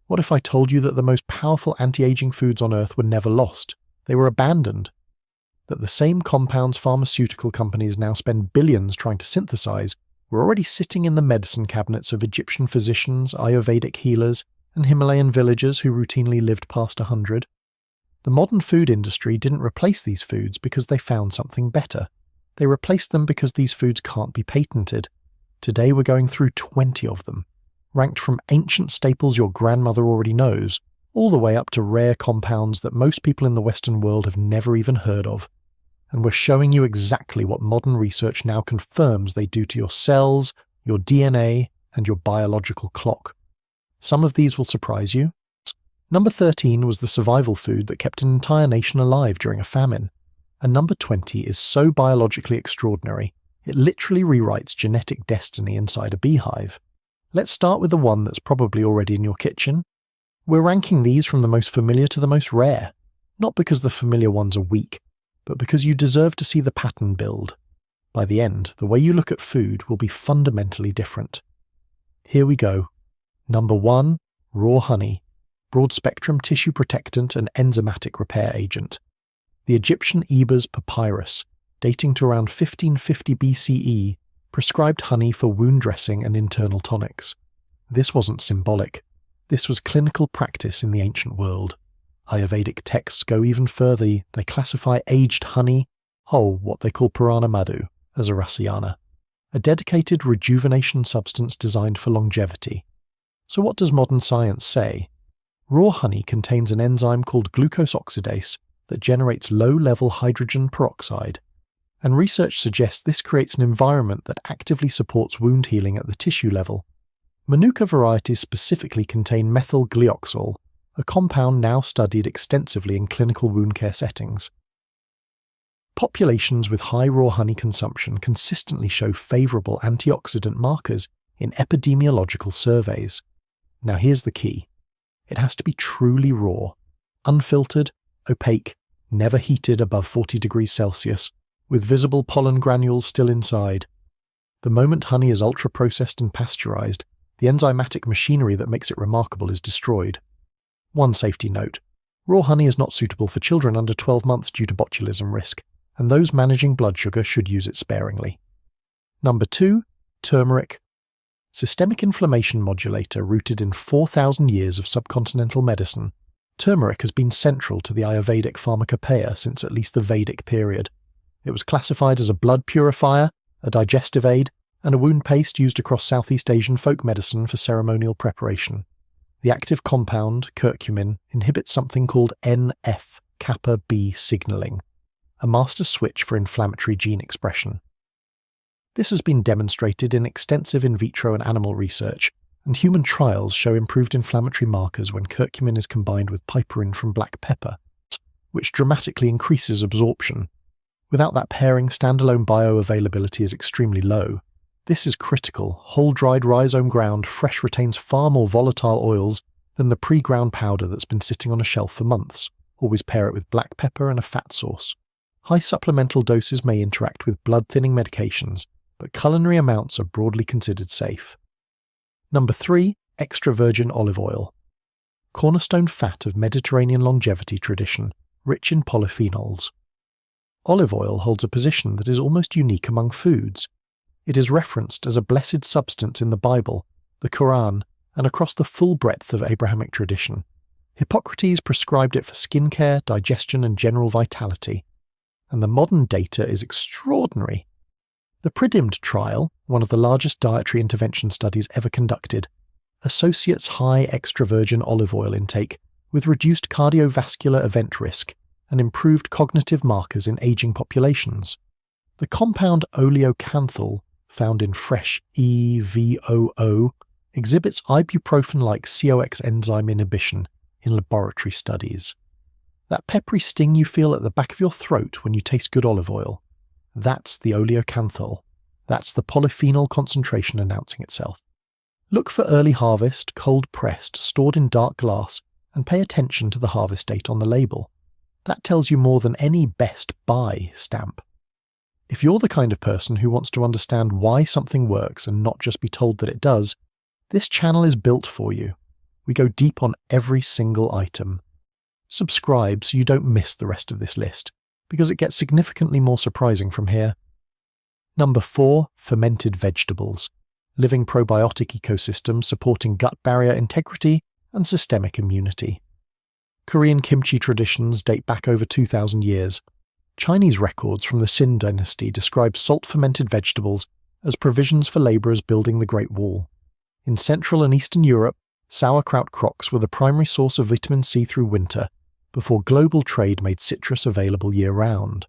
What if I told you that the most powerful anti-aging foods on Earth were never lost? They were abandoned. That the same compounds pharmaceutical companies now spend billions trying to synthesize were already sitting in the medicine cabinets of Egyptian physicians, Ayurvedic healers, and Himalayan villagers who routinely lived past 100. The modern food industry didn't replace these foods because they found something better. They replaced them because these foods can't be patented. Today we're going through 20 of them, ranked from ancient staples your grandmother already knows, all the way up to rare compounds that most people in the Western world have never even heard of. And we're showing you exactly what modern research now confirms they do to your cells, your DNA, and your biological clock. Some of these will surprise you. Number 13 was the survival food that kept an entire nation alive during a famine. And number 20 is so biologically extraordinary, it literally rewrites genetic destiny inside a beehive. Let's start with the one that's probably already in your kitchen. We're ranking these from the most familiar to the most rare, not because the familiar ones are weak, but because you deserve to see the pattern build. By the end, the way you look at food will be fundamentally different. Here we go. Number 1, raw honey, broad-spectrum tissue protectant and enzymatic repair agent. The Egyptian Ebers papyrus, dating to around 1550 BCE, prescribed honey for wound dressing and internal tonics. This wasn't symbolic. This was clinical practice in the ancient world. Ayurvedic texts go even further. They classify aged honey, what they call Purana Madhu, as a rasayana, a dedicated rejuvenation substance designed for longevity. So what does modern science say? Raw honey contains an enzyme called glucose oxidase that generates low-level hydrogen peroxide, and research suggests this creates an environment that actively supports wound healing at the tissue level. Manuka varieties specifically contain methyl glyoxal, a compound now studied extensively in clinical wound care settings. Populations with high raw honey consumption consistently show favourable antioxidant markers in epidemiological surveys. Now here's the key. It has to be truly raw, unfiltered, opaque, never heated above 40 degrees Celsius, with visible pollen granules still inside. The moment honey is ultra-processed and pasteurized, the enzymatic machinery that makes it remarkable is destroyed. One safety note: raw honey is not suitable for children under 12 months due to botulism risk, and those managing blood sugar should use it sparingly. Number 2, turmeric. Systemic inflammation modulator rooted in 4,000 years of subcontinental medicine, turmeric has been central to the Ayurvedic pharmacopoeia since at least the Vedic period. It was classified as a blood purifier, a digestive aid, and a wound paste used across Southeast Asian folk medicine for ceremonial preparation. The active compound, curcumin, inhibits something called NF-kappa B signaling, a master switch for inflammatory gene expression. This has been demonstrated in extensive in vitro and animal research, and human trials show improved inflammatory markers when curcumin is combined with piperine from black pepper, which dramatically increases absorption. Without that pairing, standalone bioavailability is extremely low. This is critical. Whole dried rhizome ground fresh retains far more volatile oils than the pre-ground powder that's been sitting on a shelf for months. Always pair it with black pepper and a fat sauce. High supplemental doses may interact with blood-thinning medications, but culinary amounts are broadly considered safe. Number 3, extra virgin olive oil. Cornerstone fat of Mediterranean longevity tradition, rich in polyphenols. Olive oil holds a position that is almost unique among foods. It is referenced as a blessed substance in the Bible, the Quran, and across the full breadth of Abrahamic tradition. Hippocrates prescribed it for skincare, digestion, and general vitality. And the modern data is extraordinary. The PRIDIMD trial, one of the largest dietary intervention studies ever conducted, associates high extra virgin olive oil intake with reduced cardiovascular event risk and improved cognitive markers in aging populations. The compound oleocanthal, found in fresh EVOO, exhibits ibuprofen-like COX enzyme inhibition in laboratory studies. That peppery sting you feel at the back of your throat when you taste good olive oil, that's the oleocanthal. That's the polyphenol concentration announcing itself. Look for early harvest, cold pressed, stored in dark glass, and pay attention to the harvest date on the label. That tells you more than any Best Buy stamp. If you're the kind of person who wants to understand why something works and not just be told that it does, this channel is built for you. We go deep on every single item. Subscribe so you don't miss the rest of this list, because it gets significantly more surprising from here. Number 4, fermented vegetables. Living probiotic ecosystems supporting gut barrier integrity and systemic immunity. Korean kimchi traditions date back over 2,000 years. Chinese records from the Xin dynasty describe salt-fermented vegetables as provisions for labourers building the Great Wall. In Central and Eastern Europe, sauerkraut crocks were the primary source of vitamin C through winter, before global trade made citrus available year-round.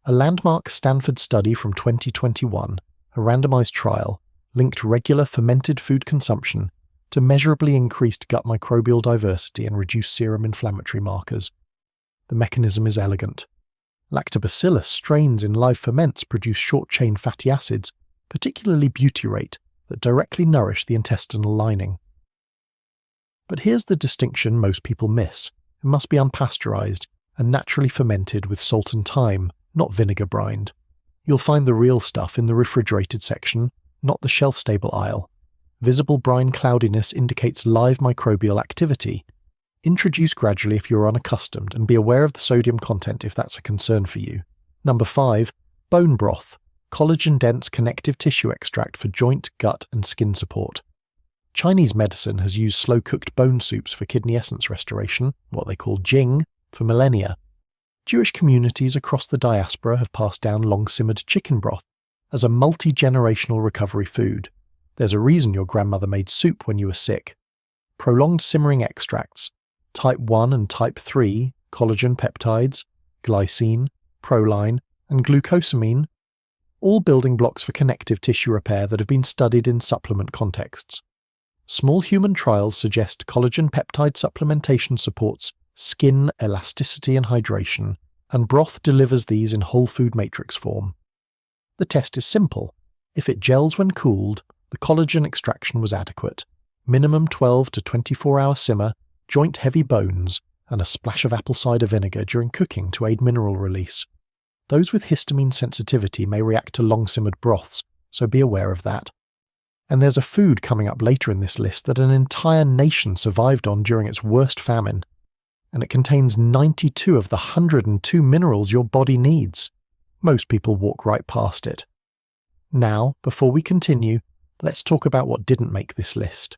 A landmark Stanford study from 2021, a randomized trial, linked regular fermented food consumption to measurably increased gut microbial diversity and reduced serum inflammatory markers. The mechanism is elegant. Lactobacillus strains in live ferments produce short-chain fatty acids, particularly butyrate, that directly nourish the intestinal lining. But here's the distinction most people miss. It must be unpasteurized and naturally fermented with salt and thyme, not vinegar brined. You'll find the real stuff in the refrigerated section, not the shelf-stable aisle. Visible brine cloudiness indicates live microbial activity. Introduce gradually if you're unaccustomed, and be aware of the sodium content if that's a concern for you. Number 5, bone broth. Collagen-dense connective tissue extract for joint, gut, and skin support. Chinese medicine has used slow-cooked bone soups for kidney essence restoration, what they call jing, for millennia. Jewish communities across the diaspora have passed down long-simmered chicken broth as a multi-generational recovery food. There's a reason your grandmother made soup when you were sick. Prolonged simmering extracts, type 1 and type 3 collagen peptides, glycine, proline, and glucosamine, all building blocks for connective tissue repair that have been studied in supplement contexts. Small human trials suggest collagen peptide supplementation supports skin elasticity and hydration, and broth delivers these in whole food matrix form. The test is simple. If it gels when cooled, the collagen extraction was adequate. Minimum 12 to 24-hour simmer, joint-heavy bones, and a splash of apple cider vinegar during cooking to aid mineral release. Those with histamine sensitivity may react to long-simmered broths, so be aware of that. And there's a food coming up later in this list that an entire nation survived on during its worst famine, and it contains 92 of the 102 minerals your body needs. Most people walk right past it. Now, before we continue, let's talk about what didn't make this list.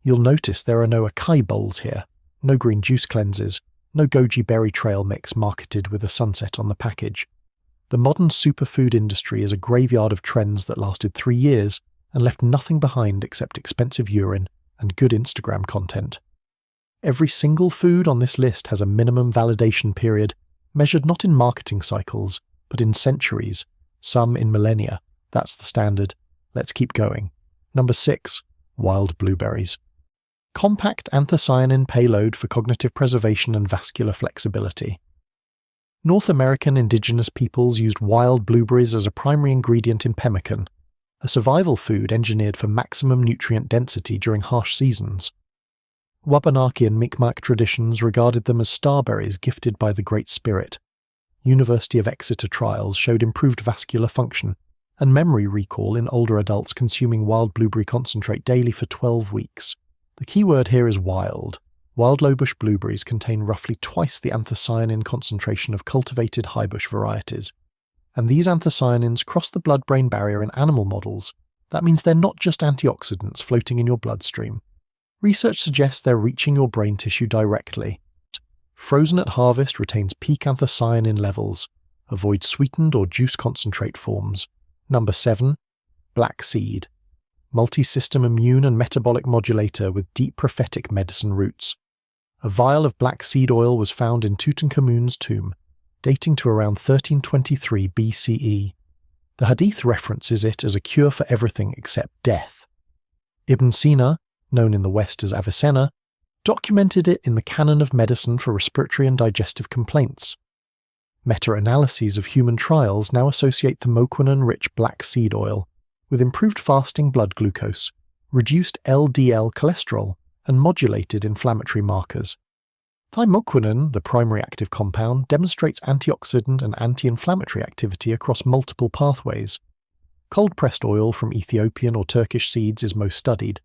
You'll notice there are no acai bowls here, no green juice cleanses, no goji berry trail mix marketed with a sunset on the package. The modern superfood industry is a graveyard of trends that lasted 3 years and left nothing behind except expensive urine and good Instagram content. Every single food on this list has a minimum validation period, measured not in marketing cycles, but in centuries, some in millennia. That's the standard. Let's keep going. Number 6, wild blueberries. Compact anthocyanin payload for cognitive preservation and vascular flexibility. North American indigenous peoples used wild blueberries as a primary ingredient in pemmican, a survival food engineered for maximum nutrient density during harsh seasons. Wabanaki and Mi'kmaq traditions regarded them as starberries gifted by the Great Spirit. University of Exeter trials showed improved vascular function and memory recall in older adults consuming wild blueberry concentrate daily for 12 weeks. The key word here is wild. Wild lowbush blueberries contain roughly twice the anthocyanin concentration of cultivated highbush varieties. And these anthocyanins cross the blood-brain barrier in animal models. That means they're not just antioxidants floating in your bloodstream. Research suggests they're reaching your brain tissue directly. Frozen at harvest retains peak anthocyanin levels. Avoid sweetened or juice concentrate forms. Number 7, black seed. Multi-system immune and metabolic modulator with deep prophetic medicine roots. A vial of black seed oil was found in Tutankhamun's tomb, dating to around 1323 BCE. The Hadith references it as a cure for everything except death. Ibn Sina, known in the West as Avicenna, documented it in the canon of medicine for respiratory and digestive complaints. Meta-analyses of human trials now associate the moquinone-rich black seed oil with improved fasting blood glucose, reduced LDL cholesterol, and modulated inflammatory markers. Thymoquinone, the primary active compound, demonstrates antioxidant and anti-inflammatory activity across multiple pathways. Cold-pressed oil from Ethiopian or Turkish seeds is most studied.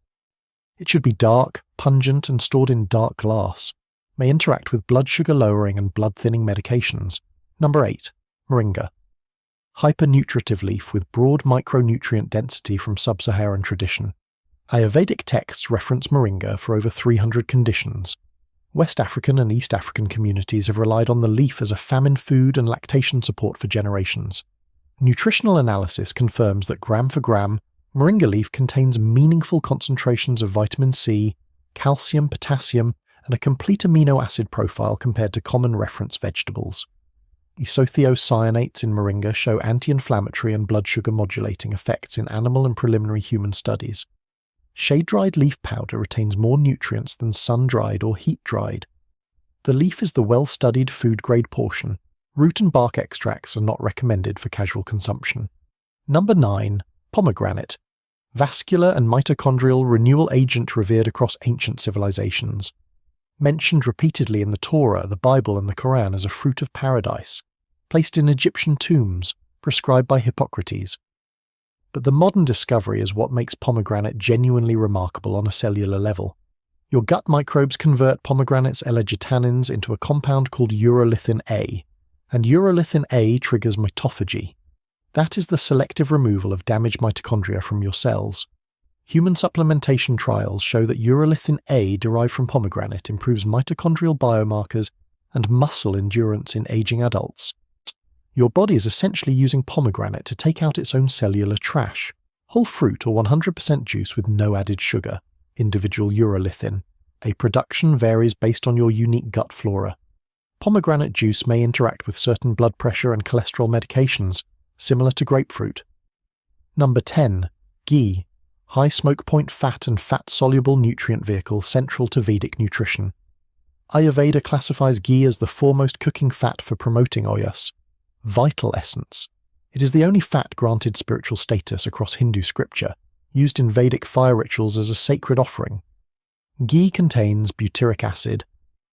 It should be dark, pungent, and stored in dark glass. May interact with blood sugar lowering and blood thinning medications. Number 8. Moringa. Hypernutritive leaf with broad micronutrient density from sub-Saharan tradition. Ayurvedic texts reference moringa for over 300 conditions. West African and East African communities have relied on the leaf as a famine food and lactation support for generations. Nutritional analysis confirms that gram for gram, moringa leaf contains meaningful concentrations of vitamin C, calcium, potassium, and a complete amino acid profile compared to common reference vegetables. Isothiocyanates in moringa show anti-inflammatory and blood sugar modulating effects in animal and preliminary human studies. Shade-dried leaf powder retains more nutrients than sun-dried or heat-dried. The leaf is the well-studied food-grade portion. Root and bark extracts are not recommended for casual consumption. Number 9. Pomegranate. Vascular and mitochondrial renewal agent revered across ancient civilizations. Mentioned repeatedly in the Torah, the Bible, and the Quran as a fruit of paradise. Placed in Egyptian tombs, prescribed by Hippocrates. But the modern discovery is what makes pomegranate genuinely remarkable on a cellular level. Your gut microbes convert pomegranate's L-argitannins into a compound called urolithin A, and urolithin A triggers mitophagy. That is the selective removal of damaged mitochondria from your cells. Human supplementation trials show that urolithin A derived from pomegranate improves mitochondrial biomarkers and muscle endurance in aging adults. Your body is essentially using pomegranate to take out its own cellular trash, whole fruit or 100% juice with no added sugar, individual urolithin. A production varies based on your unique gut flora. Pomegranate juice may interact with certain blood pressure and cholesterol medications, similar to grapefruit. Number 10. Ghee. High smoke point fat and fat-soluble nutrient vehicle central to Vedic nutrition. Ayurveda classifies ghee as the foremost cooking fat for promoting oyas. Vital essence. It is the only fat granted spiritual status across Hindu scripture, used in Vedic fire rituals as a sacred offering. Ghee contains butyric acid,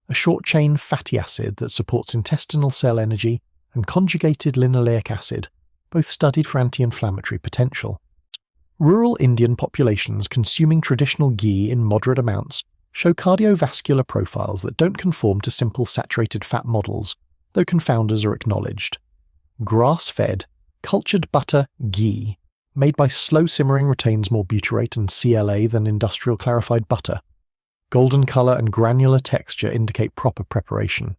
a short-chain fatty acid that supports intestinal cell energy, and conjugated linoleic acid, both studied for anti-inflammatory potential. Rural Indian populations consuming traditional ghee in moderate amounts show cardiovascular profiles that don't conform to simple saturated fat models, though confounders are acknowledged. Grass-fed, cultured butter ghee, made by slow simmering, retains more butyrate and CLA than industrial clarified butter. Golden color and granular texture indicate proper preparation.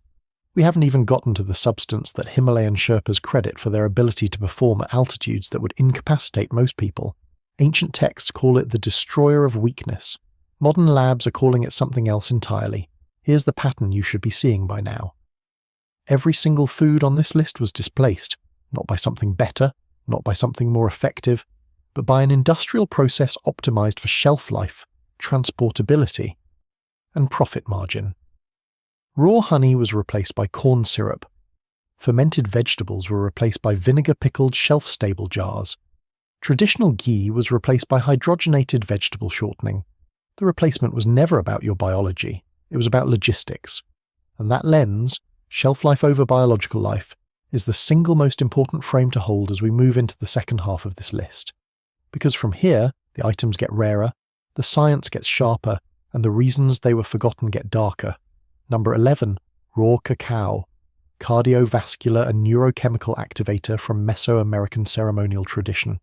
We haven't even gotten to the substance that Himalayan Sherpas credit for their ability to perform at altitudes that would incapacitate most people. Ancient texts call it the destroyer of weakness. Modern labs are calling it something else entirely. Here's the pattern you should be seeing by now. Every single food on this list was displaced, not by something better, not by something more effective, but by an industrial process optimized for shelf life, transportability, and profit margin. Raw honey was replaced by corn syrup. Fermented vegetables were replaced by vinegar-pickled shelf-stable jars. Traditional ghee was replaced by hydrogenated vegetable shortening. The replacement was never about your biology, it was about logistics. And that lens, shelf life over biological life, is the single most important frame to hold as we move into the second half of this list. Because from here, the items get rarer, the science gets sharper, and the reasons they were forgotten get darker. Number 11. Raw cacao. Cardiovascular and neurochemical activator from Mesoamerican ceremonial tradition.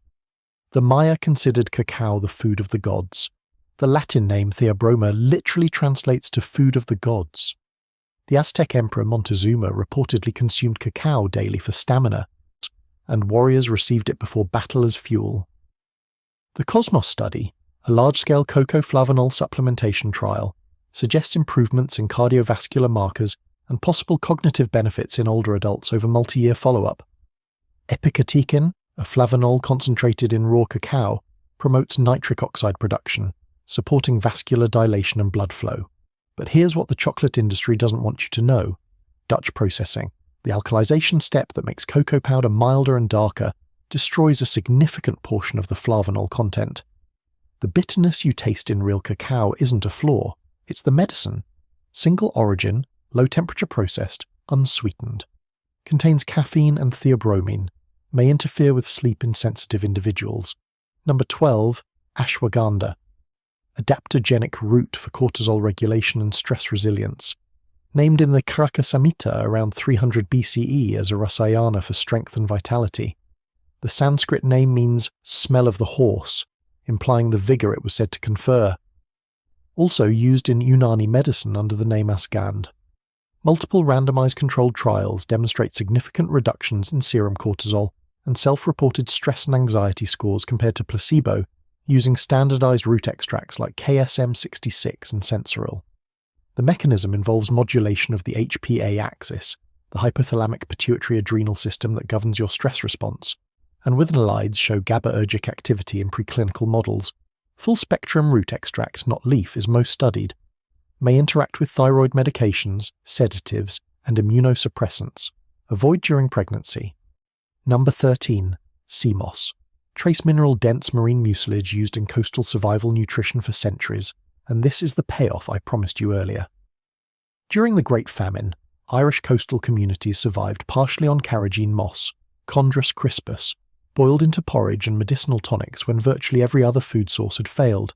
The Maya considered cacao the food of the gods. The Latin name Theobroma literally translates to food of the gods. The Aztec Emperor Montezuma reportedly consumed cacao daily for stamina, and warriors received it before battle as fuel. The Cosmos study, a large-scale cocoa-flavanol supplementation trial, suggests improvements in cardiovascular markers and possible cognitive benefits in older adults over multi-year follow-up. Epicatechin, a flavanol concentrated in raw cacao, promotes nitric oxide production, supporting vascular dilation and blood flow. But here's what the chocolate industry doesn't want you to know. Dutch processing, the alkalization step that makes cocoa powder milder and darker, destroys a significant portion of the flavanol content. The bitterness you taste in real cacao isn't a flaw, it's the medicine. Single origin, low temperature processed, unsweetened. Contains caffeine and theobromine, may interfere with sleep in sensitive individuals. Number 12. Ashwagandha. adaptogenic route for cortisol regulation and stress resilience. Named in the Karaka Samhita around 300 BCE as a rasayana for strength and vitality. The Sanskrit name means smell of the horse, implying the vigour it was said to confer. Also used in Unani medicine under the name ashgandha. Multiple randomized controlled trials demonstrate significant reductions in serum cortisol and self-reported stress and anxiety scores compared to placebo using standardized root extracts like KSM-66 and Sensoril. The mechanism involves modulation of the HPA axis, the hypothalamic pituitary adrenal system that governs your stress response, and withanolides show GABAergic activity in preclinical models. Full-spectrum root extract, not leaf, is most studied. May interact with thyroid medications, sedatives, and immunosuppressants. Avoid during pregnancy. Number 13. Sea moss. Trace mineral-dense marine mucilage used in coastal survival nutrition for centuries, and this is the payoff I promised you earlier. During the Great Famine, Irish coastal communities survived partially on carrageen moss, Chondrus crispus, boiled into porridge and medicinal tonics when virtually every other food source had failed.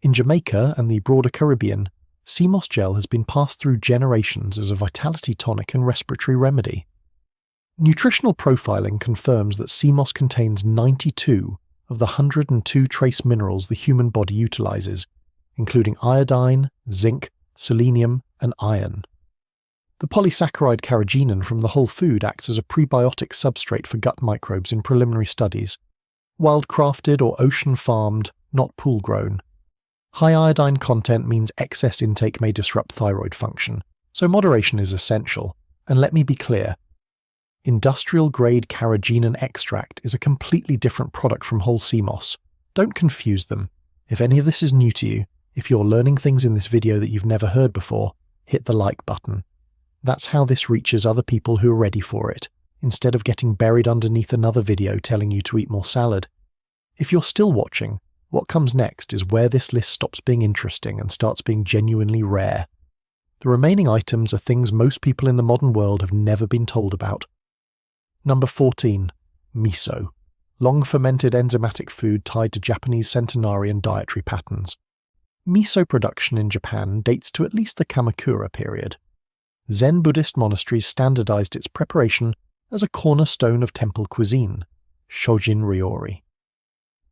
In Jamaica and the broader Caribbean, sea moss gel has been passed through generations as a vitality tonic and respiratory remedy. Nutritional profiling confirms that sea moss contains 92 of the 102 trace minerals the human body utilizes, including iodine, zinc, selenium, and iron. The polysaccharide carrageenan from the whole food acts as a prebiotic substrate for gut microbes in preliminary studies. Wild-crafted or ocean-farmed, not pool-grown. High iodine content means excess intake may disrupt thyroid function, so moderation is essential. And let me be clear, industrial-grade carrageenan extract is a completely different product from whole sea moss. Don't confuse them. If any of this is new to you, if you're learning things in this video that you've never heard before, hit the like button. That's how this reaches other people who are ready for it, instead of getting buried underneath another video telling you to eat more salad. If you're still watching, what comes next is where this list stops being interesting and starts being genuinely rare. The remaining items are things most people in the modern world have never been told about. Number 14. Miso. Long-fermented enzymatic food tied to Japanese centenarian dietary patterns. Miso production in Japan dates to at least the Kamakura period. Zen Buddhist monasteries standardized its preparation as a cornerstone of temple cuisine, shojin ryori.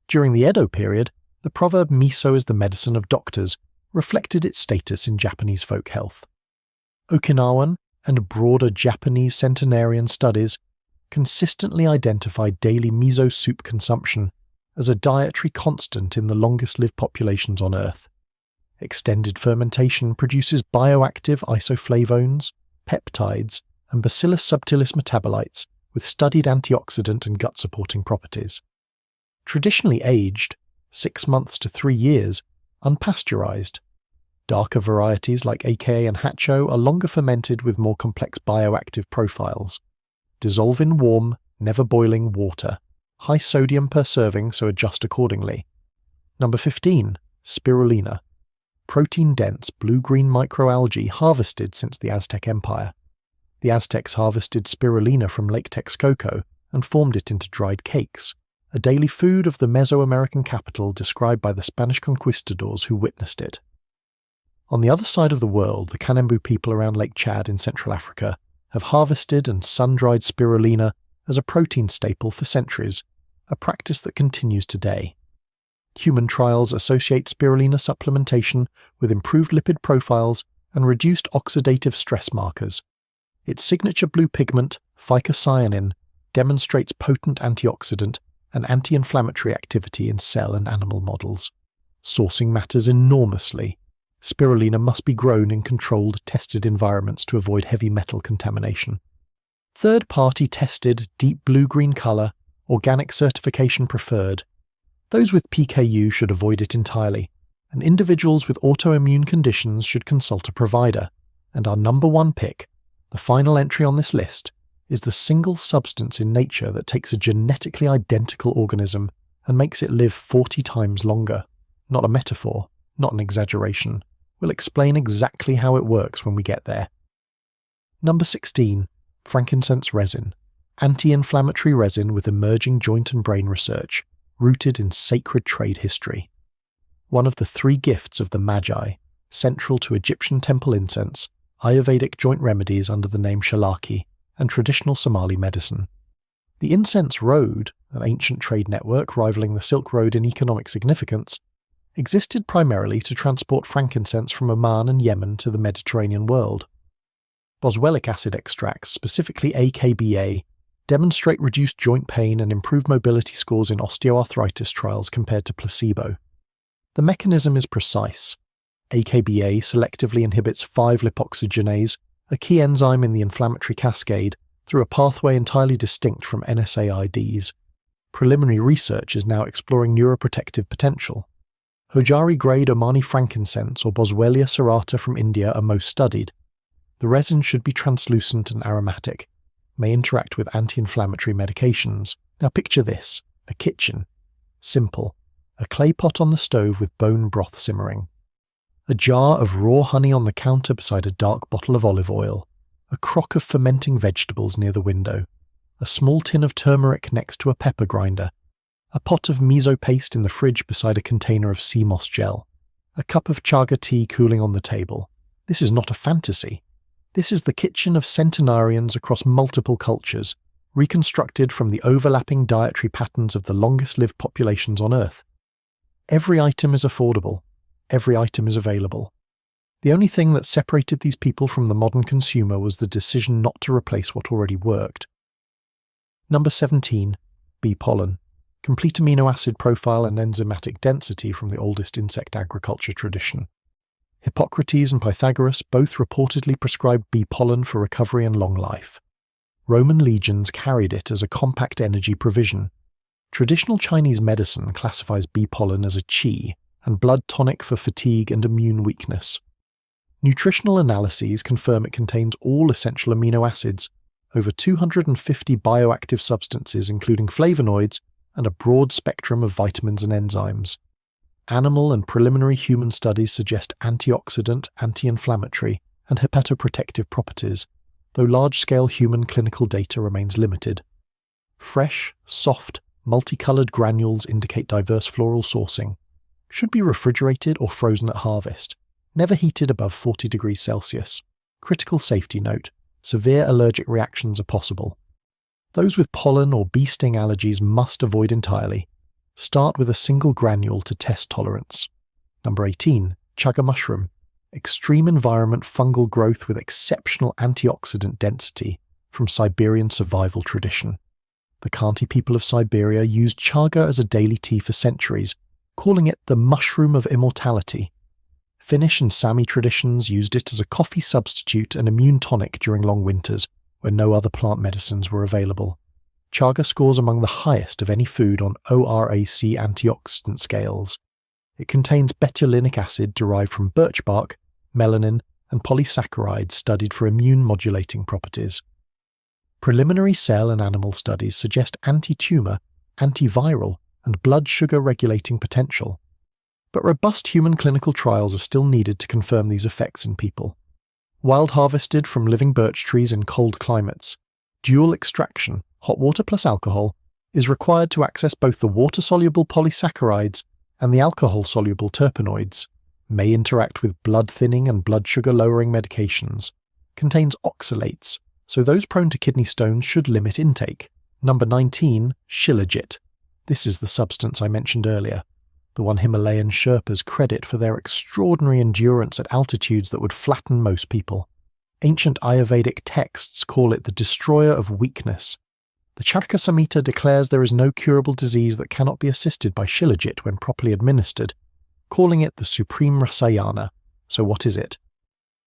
During the Edo period, the proverb miso is the medicine of doctors reflected its status in Japanese folk health. Okinawan and broader Japanese centenarian studies consistently identified daily miso soup consumption as a dietary constant in the longest-lived populations on Earth. Extended fermentation produces bioactive isoflavones, peptides, and Bacillus subtilis metabolites with studied antioxidant and gut-supporting properties. Traditionally aged, 6 months to 3 years, unpasteurized. Darker varieties like AKA and Hacho are longer fermented with more complex bioactive profiles. Dissolve in warm, never boiling water. High sodium per serving, so adjust accordingly. Number 15. Spirulina. Protein-dense blue-green microalgae harvested since the Aztec Empire. The Aztecs harvested spirulina from Lake Texcoco and formed it into dried cakes, a daily food of the Mesoamerican capital described by the Spanish conquistadors who witnessed it. On the other side of the world, the Kanembu people around Lake Chad in Central Africa have harvested and sun-dried spirulina as a protein staple for centuries, a practice that continues today. Human trials associate spirulina supplementation with improved lipid profiles and reduced oxidative stress markers. Its signature blue pigment, phycocyanin, demonstrates potent antioxidant and anti-inflammatory activity in cell and animal models. Sourcing matters enormously. Spirulina must be grown in controlled, tested environments to avoid heavy metal contamination. Third-party tested, deep blue-green color, organic certification preferred. Those with PKU should avoid it entirely, and individuals with autoimmune conditions should consult a provider. And our number one pick, the final entry on this list, is the single substance in nature that takes a genetically identical organism and makes it live 40 times longer. Not a metaphor, not an exaggeration. We'll explain exactly how it works when we get there. Number 16. Frankincense resin. Anti-inflammatory resin with emerging joint and brain research, rooted in sacred trade history. one of the three gifts of the Magi, central to Egyptian temple incense, Ayurvedic joint remedies under the name shalaki, and traditional Somali medicine. The Incense Road, an ancient trade network rivaling the Silk Road in economic significance, existed primarily to transport frankincense from Oman and Yemen to the Mediterranean world. Boswellic acid extracts, specifically AKBA, demonstrate reduced joint pain and improved mobility scores in osteoarthritis trials compared to placebo. The mechanism is precise. AKBA selectively inhibits 5-lipoxygenase, a key enzyme in the inflammatory cascade, through a pathway entirely distinct from NSAIDs. Preliminary research is now exploring neuroprotective potential. Hojari-grade Omani frankincense or Boswellia serrata from India are most studied. The resin should be translucent and aromatic, may interact with anti-inflammatory medications. Now picture this, a kitchen. Simple. A clay pot on the stove with bone broth simmering. A jar of raw honey on the counter beside a dark bottle of olive oil. A crock of fermenting vegetables near the window. A small tin of turmeric next to a pepper grinder. A pot of miso paste in the fridge beside a container of sea moss gel. A cup of chaga tea cooling on the table. This is not a fantasy. This is the kitchen of centenarians across multiple cultures, reconstructed from the overlapping dietary patterns of the longest-lived populations on Earth. Every item is affordable. Every item is available. The only thing that separated these people from the modern consumer was the decision not to replace what already worked. Number 17. Bee pollen. Complete amino acid profile and enzymatic density from the oldest insect agriculture tradition. Hippocrates and Pythagoras both reportedly prescribed bee pollen for recovery and long life. Roman legions carried it as a compact energy provision. Traditional Chinese medicine classifies bee pollen as a qi and blood tonic for fatigue and immune weakness. Nutritional analyses confirm it contains all essential amino acids, over 250 bioactive substances including flavonoids, and a broad spectrum of vitamins and enzymes. Animal and preliminary human studies suggest antioxidant, anti-inflammatory, and hepatoprotective properties, though large-scale human clinical data remains limited. Fresh, soft, multicolored granules indicate diverse floral sourcing. Should be refrigerated or frozen at harvest. Never heated above 40 degrees Celsius. Critical safety note: severe allergic reactions are possible. Those with pollen or bee sting allergies must avoid entirely. Start with a single granule to test tolerance. Number 18. Chaga mushroom. Extreme environment fungal growth with exceptional antioxidant density from Siberian survival tradition. The Khanty people of Siberia used chaga as a daily tea for centuries, calling it the mushroom of immortality. Finnish and Sami traditions used it as a coffee substitute and immune tonic during long winters, when no other plant medicines were available. Chaga scores among the highest of any food on ORAC antioxidant scales. It contains betulinic acid derived from birch bark, melanin, and polysaccharides studied for immune-modulating properties. Preliminary cell and animal studies suggest anti-tumor, antiviral, and blood sugar-regulating potential. But robust human clinical trials are still needed to confirm these effects in people. Wild harvested from living birch trees in cold climates, dual extraction, hot water plus alcohol, is required to access both the water-soluble polysaccharides and the alcohol-soluble terpenoids, may interact with blood-thinning and blood sugar-lowering medications, contains oxalates, so those prone to kidney stones should limit intake. Number 19. Shilajit. This is the substance I mentioned earlier, the one Himalayan Sherpas credit for their extraordinary endurance at altitudes that would flatten most people. Ancient Ayurvedic texts call it the destroyer of weakness. The Charaka Samhita declares there is no curable disease that cannot be assisted by Shilajit when properly administered, calling it the supreme rasayana. So what is it?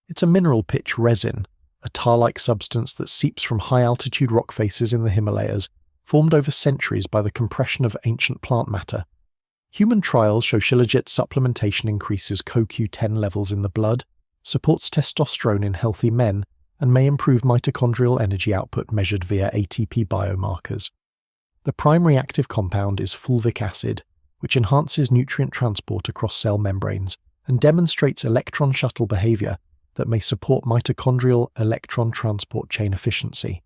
It's a mineral pitch resin, a tar-like substance that seeps from high-altitude rock faces in the Himalayas, formed over centuries by the compression of ancient plant matter. Human trials show Shilajit supplementation increases CoQ10 levels in the blood, supports testosterone in healthy men, and may improve mitochondrial energy output measured via ATP biomarkers. The primary active compound is fulvic acid, which enhances nutrient transport across cell membranes and demonstrates electron shuttle behavior that may support mitochondrial electron transport chain efficiency.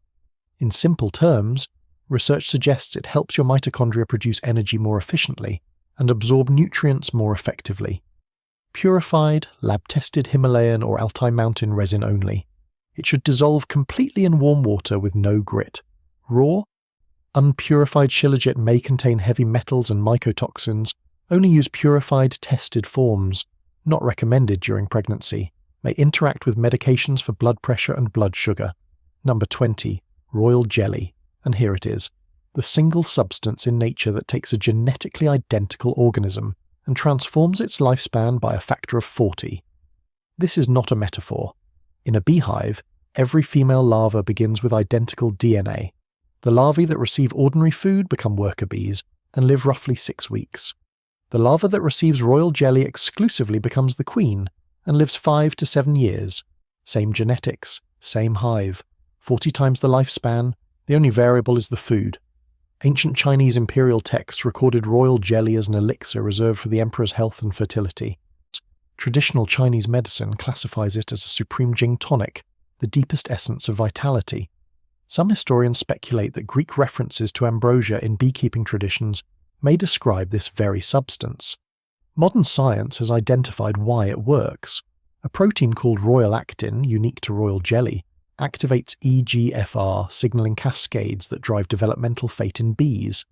In simple terms, research suggests it helps your mitochondria produce energy more efficiently and absorb nutrients more effectively. Purified, lab-tested Himalayan or Altai mountain resin only. It should dissolve completely in warm water with no grit. Raw, unpurified shilajit may contain heavy metals and mycotoxins. Only use purified, tested forms. Not recommended during pregnancy. May interact with medications for blood pressure and blood sugar. Number 20. Royal jelly. And here it is. The single substance in nature that takes a genetically identical organism and transforms its lifespan by a factor of 40. This is not a metaphor. In a beehive, every female larva begins with identical DNA. The larvae that receive ordinary food become worker bees and live roughly 6 weeks. The larva that receives royal jelly exclusively becomes the queen and lives 5 to 7 years. Same genetics, same hive, 40 times the lifespan, the only variable is the food. Ancient Chinese imperial texts recorded royal jelly as an elixir reserved for the emperor's health and fertility. Traditional Chinese medicine classifies it as a supreme Jing tonic, the deepest essence of vitality. Some historians speculate that Greek references to ambrosia in beekeeping traditions may describe this very substance. Modern science has identified why it works. A protein called royal actin, unique to royal jelly, activates EGFR signaling cascades that drive developmental fate in bees.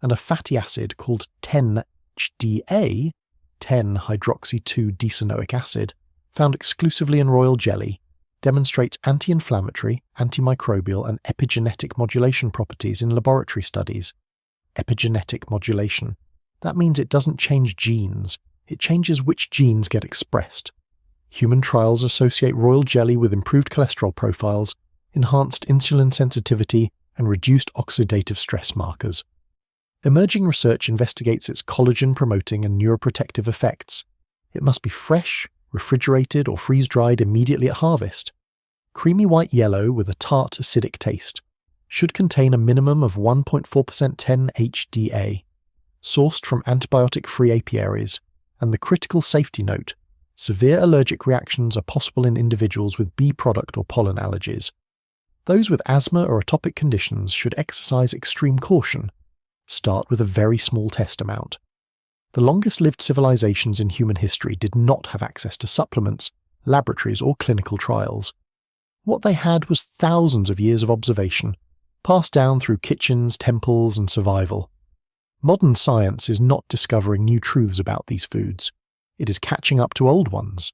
And a fatty acid called 10-HDA, 10-hydroxy-2-decenoic acid, found exclusively in royal jelly, demonstrates anti-inflammatory, antimicrobial and epigenetic modulation properties in laboratory studies. Epigenetic modulation. That means it doesn't change genes, it changes which genes get expressed. Human trials associate royal jelly with improved cholesterol profiles, enhanced insulin sensitivity, and reduced oxidative stress markers. Emerging research investigates its collagen-promoting and neuroprotective effects. It must be fresh, refrigerated, or freeze-dried immediately at harvest. Creamy white yellow with a tart acidic taste. Should contain a minimum of 1.4% 10-HDA. Sourced from antibiotic-free apiaries. And the critical safety note: severe allergic reactions are possible in individuals with bee product or pollen allergies. Those with asthma or atopic conditions should exercise extreme caution. Start with a very small test amount. The longest-lived civilizations in human history did not have access to supplements, laboratories, or clinical trials. What they had was thousands of years of observation, passed down through kitchens, temples, and survival. Modern science is not discovering new truths about these foods. It is catching up to old ones.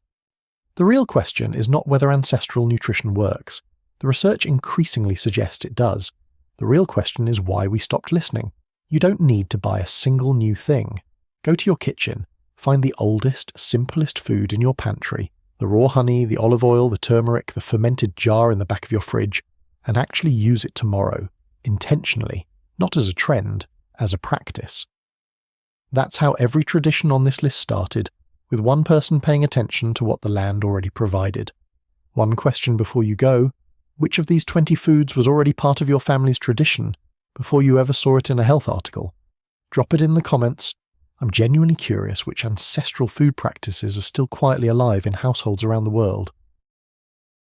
The real question is not whether ancestral nutrition works. The research increasingly suggests it does. The real question is why we stopped listening. You don't need to buy a single new thing. Go to your kitchen, find the oldest, simplest food in your pantry, the raw honey, the olive oil, the turmeric, the fermented jar in the back of your fridge, and actually use it tomorrow, intentionally, not as a trend, as a practice. That's how every tradition on this list started, with one person paying attention to what the land already provided. One question before you go: which of these 20 foods was already part of your family's tradition before you ever saw it in a health article? Drop it in the comments. I'm genuinely curious which ancestral food practices are still quietly alive in households around the world.